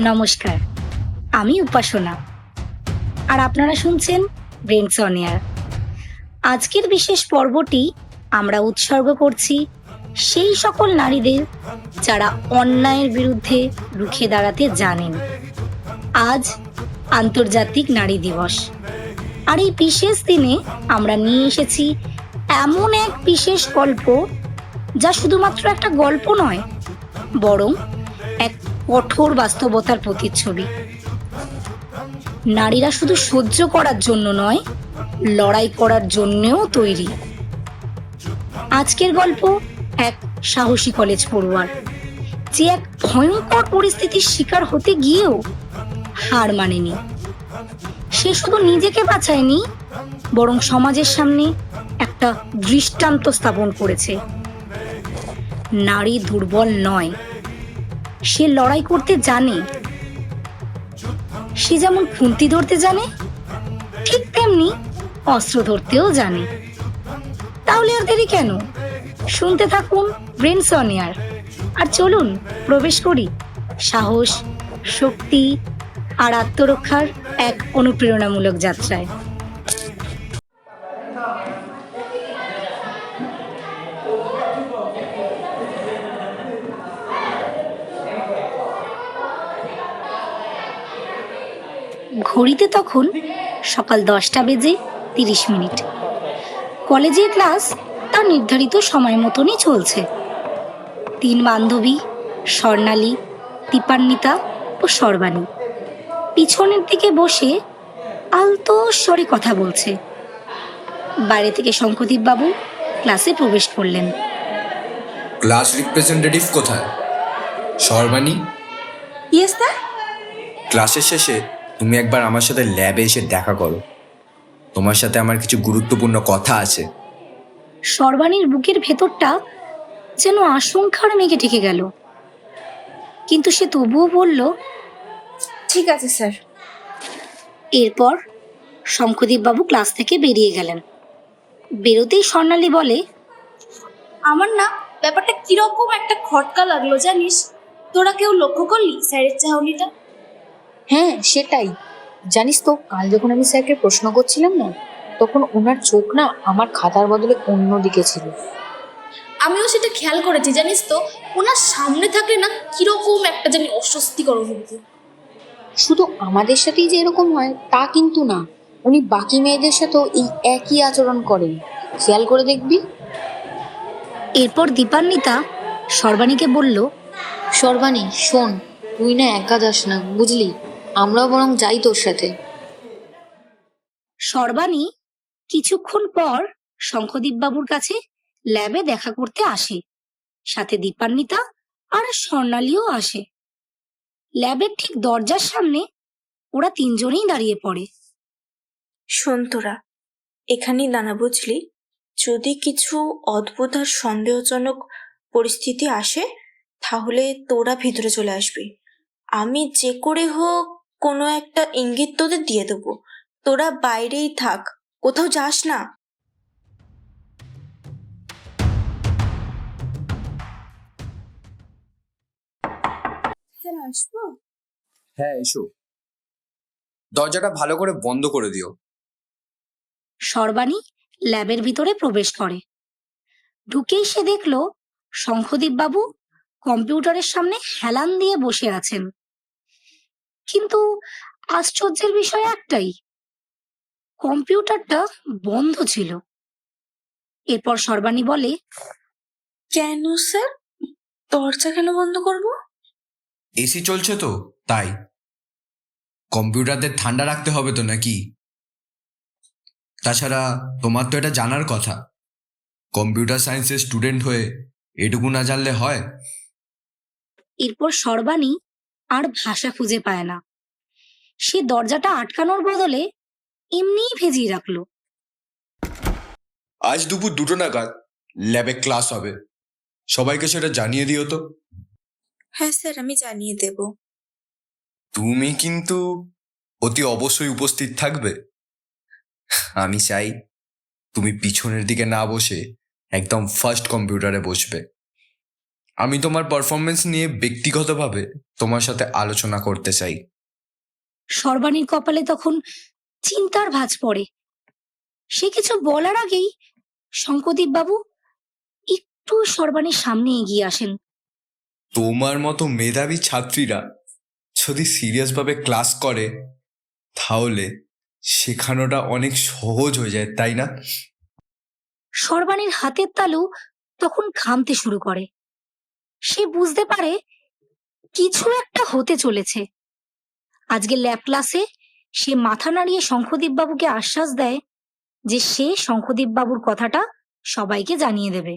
নমস্কার, আমি উপাসনা, আর আপনারা শুনছেন ব্রেনস অন এয়ার। আজকের বিশেষ পর্বটি আমরা উৎসর্গ করছি সেই সকল নারীদের যারা অন্যায়ের বিরুদ্ধে রুখে দাঁড়াতে জানেন। আজ আন্তর্জাতিক নারী দিবস, আর এই বিশেষ দিনে আমরা নিয়ে এসেছি এমন এক বিশেষ গল্প, যা শুধুমাত্র একটা গল্প নয়, বরং এক কঠোর বাস্তবতার প্রতিচ্ছবি। নারীরা শুধু সহ্য করার জন্য নয়, লড়াই করার জন্যও তৈরি। আজকের গল্প এক সাহসী কলেজ পড়ুয়ার, যে এক ভয়ঙ্কর পরিস্থিতির শিকার হতে গিয়েও হার মানেনি। সে শুধু নিজেকে বাঁচায়নি, বরং সমাজের সামনে একটা দৃষ্টান্ত স্থাপন করেছে। নারী দুর্বল নয়, সে লড়াই করতে জানে। সে যেমন খুন্তি ধরতে জানে, ঠিক তেমনি অস্ত্র ধরতেও জানে। তাহলে আর দেরি কেন? শুনতে থাকুন ব্রেনস অন এয়ার, আর চলুন প্রবেশ করি সাহস, শক্তি আর আত্মরক্ষার এক অনুপ্রেরণামূলক যাত্রায়। ঘড়িতে তখন সকাল 10টা বেজে 30 মিনিট। কলেজের ক্লাস তার নির্ধারিত সময় মতনই চলছে। 3 বান্ধবী, স্বর্ণালী, দীপান্বিতা ও সর্বাণী পিছনের দিকে বসে আলতো স্বরে কথা বলছে। বাইরে থেকে শঙ্খদীপ বাবু ক্লাসে প্রবেশ করলেন। ক্লাস রিপ্রেজেন্টেটিভ কোথায়? সর্বাণী? Yes sir. ক্লাসের শেষে তুমি একবার আমার সাথে ল্যাবে এসে দেখা করো। তোমার সাথে আমার কিছু গুরুত্বপূর্ণ কথা আছে। সর্বাণীর বুকের ভেতরটা যেন আশঙ্কার মেঘে ঢেকে গেল, কিন্তু সে তবুও বলল, ঠিক আছে স্যার। এরপর শঙ্খদীপ বাবু ক্লাস থেকে বেরিয়ে গেলেন। বেরোতেই স্বর্ণালী বলে, আমার না ব্যাপারটা কিরকম একটা খটকা লাগলো জানিস। তোরা কেউ লক্ষ্য করলি স্যারের চাহনিটা? হ্যাঁ সেটাই। জানিস তো, কাল যখন আমি স্যারকে প্রশ্ন করছিলাম না, তখন ওনার চোখ না আমার খাতার বদলে অন্যদিকে ছিল। আমিও সেটা খেয়াল করেছি জানিস তো। ওনার সামনে থাকলে না কিরকম একটা জানি অস্বস্তিকর অনুভূতি। শুধু আমাদের সাথেই যে এরকম হয় তা কিন্তু না, উনি বাকি মেয়েদের সাথেও এই একই আচরণ করেন, খেয়াল করে দেখবি। এরপর দীপান্বিতা সর্বাণীকে বলল, সর্বাণী শোন, তুই না একা যাস না বুঝলি, আমরাও বরং যাই তোর সাথে। সর্বাণী কিছুক্ষণ পর শঙ্খদীপ বাবুর কাছে ল্যাবে দেখা করতে আসে। সাথে দীপান্বিতা আর স্বর্ণালীও আসে। ল্যাবের ঠিক দরজার সামনে ওরা 3 জনেই দাঁড়িয়ে পড়ে। শোন তোরা, এখানেই দাঁড়া বুঝলি। যদি কিছু অদ্ভুত আর সন্দেহজনক পরিস্থিতি আসে, তাহলে তোরা ভিতরে চলে আসবি। আমি যে করে হোক কোনো একটা ইঙ্গিত তোদের দিয়ে দেবো। তোরা বাইরেই থাক, কোথাও যাস না। স্যার আসবো? হ্যাঁ এসো, দরজাটা ভালো করে বন্ধ করে দিও। সর্বাণী ল্যাবের ভিতরে প্রবেশ করে। ঢুকেই সে দেখল শঙ্খদীপ বাবু কম্পিউটারের সামনে হেলান দিয়ে বসে আছেন। কিন্তু আশ্চর্যের বিষয় একটাই, কম্পিউটারটা বন্ধ ছিল। এরপর সর্বাণী বলে, কেন স্যার, দরজা কেন বন্ধ করবো? এসি চলছে তো তাই। কম্পিউটারদের ঠান্ডা রাখতে হবে তো নাকি? তাছাড়া তোমার তো এটা জানার কথা, কম্পিউটার সায়েন্সের স্টুডেন্ট হয়ে এটুকু না জানলে হয়? এরপর সর্বাণী আর ভাষা খুঁজে পায় না। সে দরজাটা আটকানোর বদলে এমনিই ভেজিয়ে রাখলো। আজ দুপুর 2টো নাগাদ ল্যাবে ক্লাস হবে, সবাইকে সেটা জানিয়ে দিও তো। হ্যাঁ স্যার, আমি জানিয়ে দেব। তুমি কিন্তু অতি অবশ্যই উপস্থিত থাকবে। আমি চাই তুমি পিছনের দিকে না বসে একদম ফার্স্ট কম্পিউটারে বসবে। আমি তোমার পারফরমেন্স নিয়ে ব্যক্তিগতভাবে তোমার সাথে আলোচনা করতে চাই। সর্বাণীর কপালে তখন চিন্তার ভাঁজ পড়ে। সে কিছু বলার আগেই শঙ্করদীপ বাবু একটু সর্বাণীর সামনে এগিয়ে আসেন। তোমার মতো মেধাবী ছাত্রীরা যদি সিরিয়াসভাবে ক্লাস করে তাহলে শেখানোটা অনেক সহজ হয়ে যায়, তাই না? সর্বাণীর হাতের তালু তখন ঘামতে শুরু করে। সে বুঝতে পারে কিছু একটা হতে চলেছে। আজকে ল্যাব ক্লাসে সে মাথা নাড়িয়ে শঙ্খদীপ বাবুকে আশ্বাস দেয় যে সে শঙ্খদীপ বাবুর কথাটা সবাইকে জানিয়ে দেবে।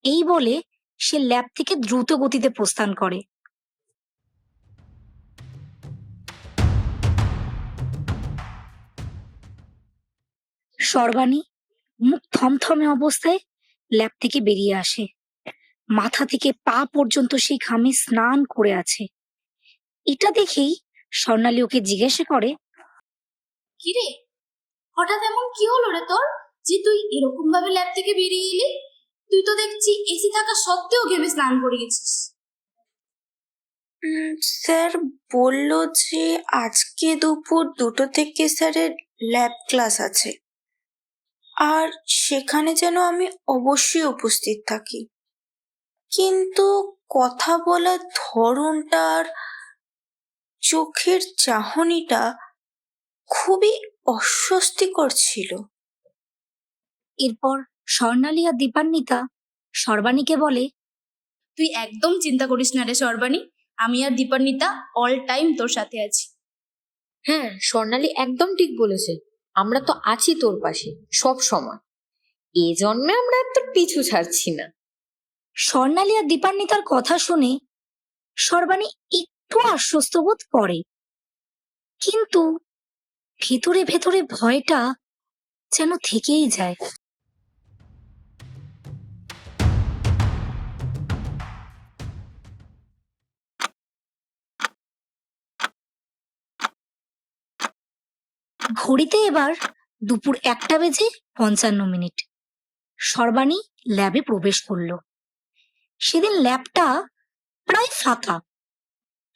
এই বলে সে ল্যাব থেকে দ্রুত গতিতে প্রস্থান করে। সর্বাণী মুখ থমথমে অবস্থায় ল্যাব থেকে বেরিয়ে আসে। মাথা থেকে পা পর্যন্ত সেই ঘামে স্নান করে আছে। এটা দেখেই স্বর্ণালী ওকে জিজ্ঞাসা করে, কিরে, হঠাৎ এমন কি হলো রে তোর যে তুই এরকম ভাবে ল্যাব থেকে বেরিয়ে এলি? তুই তো দেখছি এসি থাকা সত্ত্বেও ঘেমে স্নান করে গেছিস। স্যার বলল যে আজকে দুপুর 2টো থেকে স্যারের ল্যাব ক্লাস আছে, আর সেখানে যেন আমি অবশ্যই উপস্থিত থাকি। কিন্তু কথা বলার ধরনটা আর চোখের চাহনিটা খুবই অস্বস্তিকর ছিল। এরপর স্বর্ণালী আর দীপান্বিতা সর্বাণীকে বলে, তুই একদম চিন্তা করিস না রে সর্বাণী, আমি আর দীপান্বিতা অল টাইম তোর সাথে আছি। হ্যাঁ, স্বর্ণালী একদম ঠিক বলেছে। আমরা তো আছি তোর পাশে সব সময়। এ জন্মে আমরা আর তোর পিছু ছাড়ছি না। স্বর্ণালী আর দীপান্বিতার কথা শুনে সর্বাণী একটু আশ্বস্ত বোধ করে, কিন্তু ভেতরে ভেতরে ভয়টা যেন থেকেই যায়। ঘড়িতে এবার দুপুর 1:55। সর্বাণী ল্যাবে প্রবেশ করলো। সেদিন ল্যাবটা প্রায় ফাঁকা।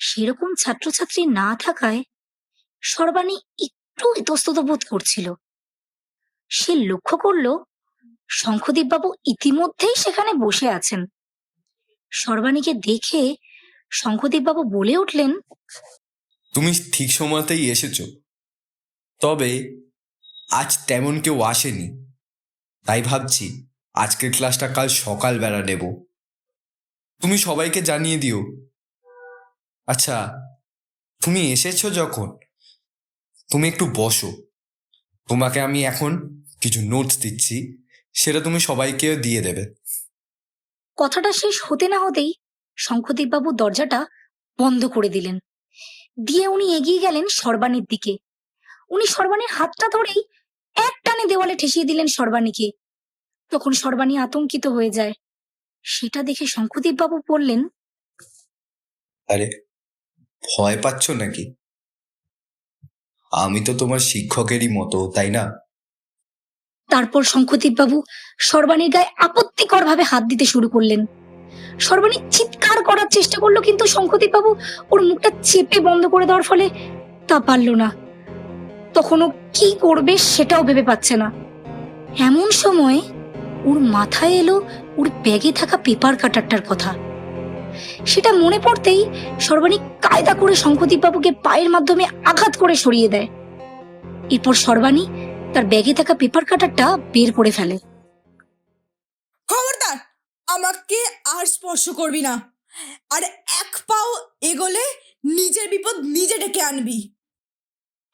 সেরকম ছাত্রছাত্রী না থাকায় সর্বাণী একটু ইতস্তত বোধ করছিল। সে লক্ষ্য করলো শঙ্খদীপ বাবু ইতিমধ্যেই সেখানে বসে আছেন। সর্বাণীকে দেখে শঙ্খদীপ বাবু বলে উঠলেন, তুমি ঠিক সময়তেই এসেছো, তবে আজ তেমন কেউ আসেনি, তাই ভাবছি আজকের ক্লাসটা কাল সকালবেলা নেব। তুমি সবাইকে জানিয়ে দিও। আচ্ছা, তুমি এসেছো যখন, তুমি একটু বসো। তোমাকে আমি এখন কিছু নোটস দিচ্ছি, সেটা তুমি সবাইকে দিয়ে দেবে। কথাটা শেষ হতে না হতেই শঙ্খদীপ বাবু দরজাটা বন্ধ করে দিলেন। দিয়ে উনি এগিয়ে গেলেন সর্বাণীর দিকে। উনি সর্বাণীর হাতটা ধরেই এক টানে দেওয়ালে ঠেসিয়ে দিলেন সর্বাণীকে। তখন সর্বাণী আতঙ্কিত হয়ে যায়। সেটা দেখে শঙ্খদীপ বাবু বললেন, আরে, ভয় পাচ্ছ নাকি? আমি তো তোমার শিক্ষকেরই মতো, তাই না? তারপর শঙ্খদীপ বাবু সর্বাণীর গায়ে আপত্তিকর ভাবে হাত দিতে শুরু করলেন। সর্বাণী চিৎকার করার চেষ্টা করলো, কিন্তু শঙ্খদীপ বাবু ওর মুখটা চেপে বন্ধ করে দেওয়ার ফলে তা পারল না। তখন ও কি করবে সেটাও ভেবে পাচ্ছে না। এমন সময় ওর মাথায় এলো ওর ব্যাগে থাকা পেপার কাটারটার কথা। সেটা মনে পড়তেই সর্বাণী কায়দা করে শঙ্খদীপ বাবুকে পায়ের মাধ্যমে আঘাত করে সরিয়ে দেয়। এরপর সর্বাণী তার ব্যাগে থাকা পেপার কাটারটা বের করে ফেলে। খবরদার, আমাকে আর স্পর্শ করবি না, আর এক পাও এগোলে নিজের বিপদ নিজে ডেকে আনবি।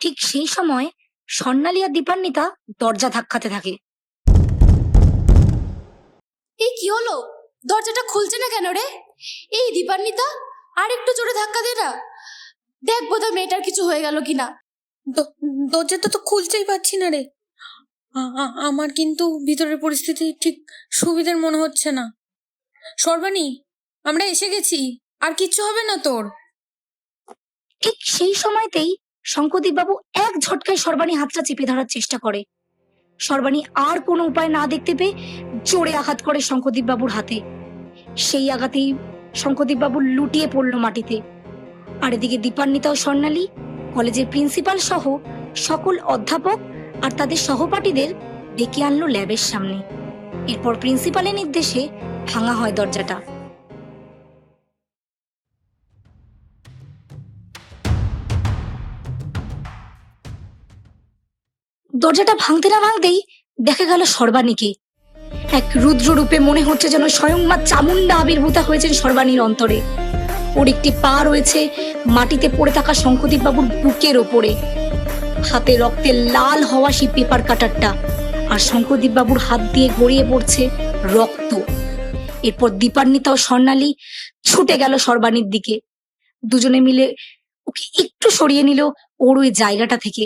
ঠিক সেই সময় স্বর্ণালী আর দীপান্বিতা দরজা ধাক্কাতে থাকে। এই কি হলো? দরজাটা খুলছে না কেন রে? এই দীপান্বিতা, আর একটু জোরে ধাক্কা দে না। দেখ বোধহয় মেয়েটার কিছু হয়ে গেল কিনা। দরজাটা তো খুলতেই পারছি না রে। আমার কিন্তু ভিতরের পরিস্থিতি ঠিক সুবিধার মনে হচ্ছে না। সর্বাণী, আমরা এসে গেছি, আর কিচ্ছু হবে না তোর। ঠিক সেই সময়তেই শঙ্করদীপ বাবু এক ঝটকায় সর্বাণী হাতটা চেপে ধরার চেষ্টা করে। সর্বাণী আর কোনো উপায় না দেখতে পেয়ে জোরে আঘাত করে শঙ্করদীপ বাবুর হাতে। সেই আঘাতেই শঙ্করদীপ বাবু লুটিয়ে পড়ল মাটিতে। আর এদিকে দীপান্বিতা ও স্বর্ণালী কলেজের প্রিন্সিপাল সহ সকল অধ্যাপক আর তাদের সহপাঠীদের ডেকে আনলো ল্যাবের সামনে। এরপর প্রিন্সিপালের নির্দেশে ভাঙা হয় দরজাটা। দরজাটা ভাঙতে না ভাঙতেই দেখা গেল সর্বাণীকে। এক রুদ্র রূপে মনে হচ্ছে যেন স্বয়ং মা চামুন্ডা আবির্ভূতা হয়েছেন সর্বাণীর অন্তরে। ওর একটি পা রয়েছে মাটিতে পড়ে থাকা শঙ্করদীপ বাবুর বুকের ওপরে। হাতে রক্তে লাল হওয়া সেই পেপার কাটারটা, আর শঙ্করদীপ বাবুর হাত দিয়ে গড়িয়ে পড়ছে রক্ত। এরপর দীপান্বিতা ও স্বর্ণালী ছুটে গেল সর্বাণীর দিকে। দুজনে মিলে ওকে একটু সরিয়ে নিল ওর ওই জায়গাটা থেকে।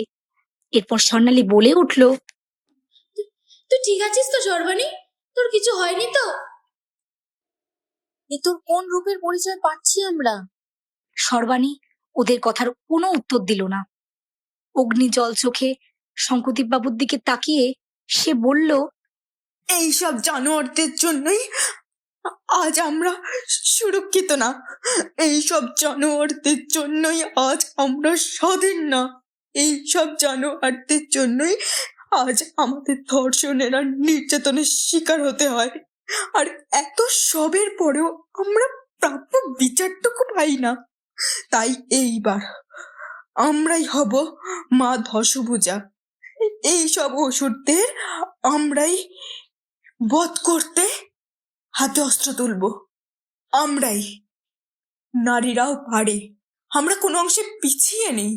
এরপর স্বর্ণালী বলে উঠল, তুই ঠিক আছিস তো সর্বাণী? তোর কিছু হয়নি তো? এ তোর কোন রূপের পরিচয় পাচ্ছি আমরা? সর্বাণী ওদের কথার কোনো উত্তর দিল না। অগ্নি জল চোখে শঙ্করদীপ বাবুর দিকে তাকিয়ে সে বলল, এইসব জানোয়ারদের জন্যই আজ আমরা সুরক্ষিত না। এইসব জানোয়ারদের জন্যই আজ আমরা স্বাধীন না। এইসব জানোয়ারদের জন্যই আজ আমাদের ধর্ষণের আর নির্যাতনের শিকার হতে হয়। আর এত সবের পরেও আমরা প্রাপ্য বিচারটুকু পাই না। তাই এইবার আমরাই হব মা ধর্ষভুজা। এইসব অসুরদের আমরাই বধ করতে হাতে অস্ত্র তুলব। আমরাই, নারীরাও পারে, আমরা কোনো অংশে পিছিয়ে নেই।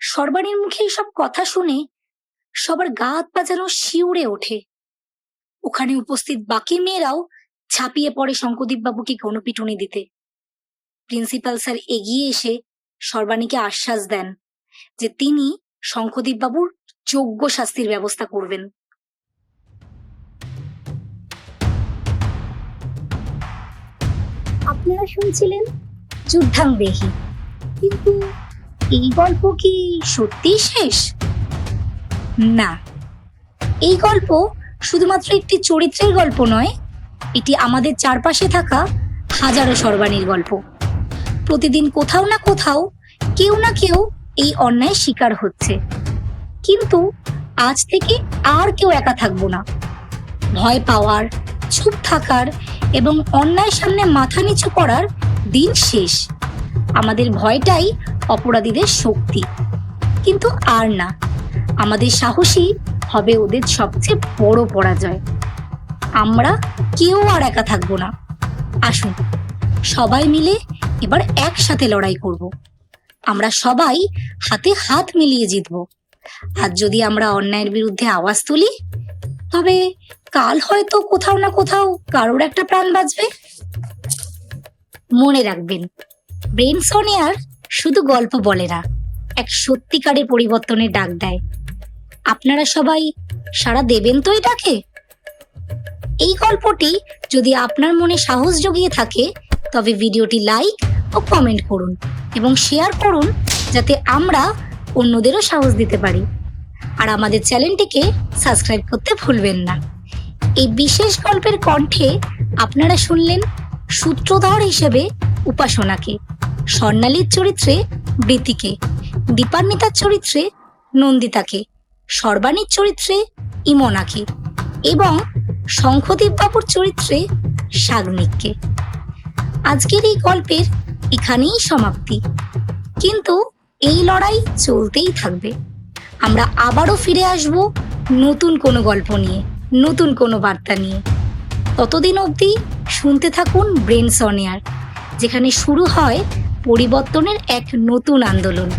সর্বাণীর মুখে এইসব কথা শুনে সবার গা হাত পা যেন শিউরে ওঠে। ওখানে উপস্থিত বাকি মেয়েরাও ঝাঁপিয়ে পড়ে শঙ্করদীপ বাবুকে গণপিটুনি দিতে। প্রিন্সিপাল স্যার এগিয়ে এসে সর্বাণীকে আশ্বাস দেন যে তিনি শঙ্করদীপ বাবুর যোগ্য শাস্তির ব্যবস্থা করবেন। আপনারা শুনছিলেন যুদ্ধাংদেহী, কিন্তু এই গল্প কি সত্যি শেষ? না, এই গল্প শুধুমাত্র একটি চরিত্রের গল্প নয়, এটি আমাদের চারপাশে থাকা হাজারো সর্বাণীর গল্প। প্রতিদিন কোথাও না কোথাও কেউ না কেউ এই অন্যায় শিকার হচ্ছে। কিন্তু আজ থেকে আর কেউ একা থাকবো না। ভয় পাওয়ার, চুপ থাকার এবং অন্যায়ের সামনে মাথা নিচু করার দিন শেষ। আমাদের ভয়টাই অপরাধীদের শক্তি, কিন্তু আর না। আমাদের সাহসী হবে ওদের সবচেয়ে বড় পরাজয়। আমরা কেউ আর একা থাকবো না। আসুন সবাই মিলে এবার একসাথে লড়াই করব। আমরা সবাই হাতে হাত মিলিয়ে জিতব। আর যদি আমরা অন্যায়ের বিরুদ্ধে আওয়াজ তুলি, তবে কাল হয়তো কোথাও না কোথাও কারোর একটা প্রাণ বাঁচবে। মনে রাখবেন, ব্রেনস অন এয়ার শুধু গল্প বলে না, এক সত্যিকারের পরিবর্তনের ডাক দেয়। আপনারা সবাই সাড়া দেবেন তো এই ডাকে? এই গল্পটি যদি আপনার মনে সাহস জুগিয়ে থাকে, তবে ভিডিওটি লাইক ও কমেন্ট করুন এবং শেয়ার করুন, যাতে আমরা অন্যদেরও সাহস দিতে পারি। আর আমাদের চ্যানেলটিকে সাবস্ক্রাইব করতে ভুলবেন না। এই বিশেষ গল্পের কণ্ঠে আপনারা শুনলেন সূত্রধর হিসেবে উপাসনাকে, স্বর্ণালীর চরিত্রে বৃতিকে, দীপান্বিতার চরিত্রে নন্দিতাকে, সর্বাণীর চরিত্রে ইমনাকে এবং শঙ্খদীপ বাবুর চরিত্রে সাগ্নিককে। আজকের এই গল্পের এখানেই সমাপ্তি, কিন্তু এই লড়াই চলতেই থাকবে। আমরা আবারও ফিরে আসব নতুন কোনো গল্প নিয়ে, নতুন কোনো বার্তা নিয়ে। ততদিন অবধি শুনতে থাকুন ব্রেনস অন এয়ার, যেখানে শুরু হয় পরিবর্তনের এক নতুন আন্দোলন।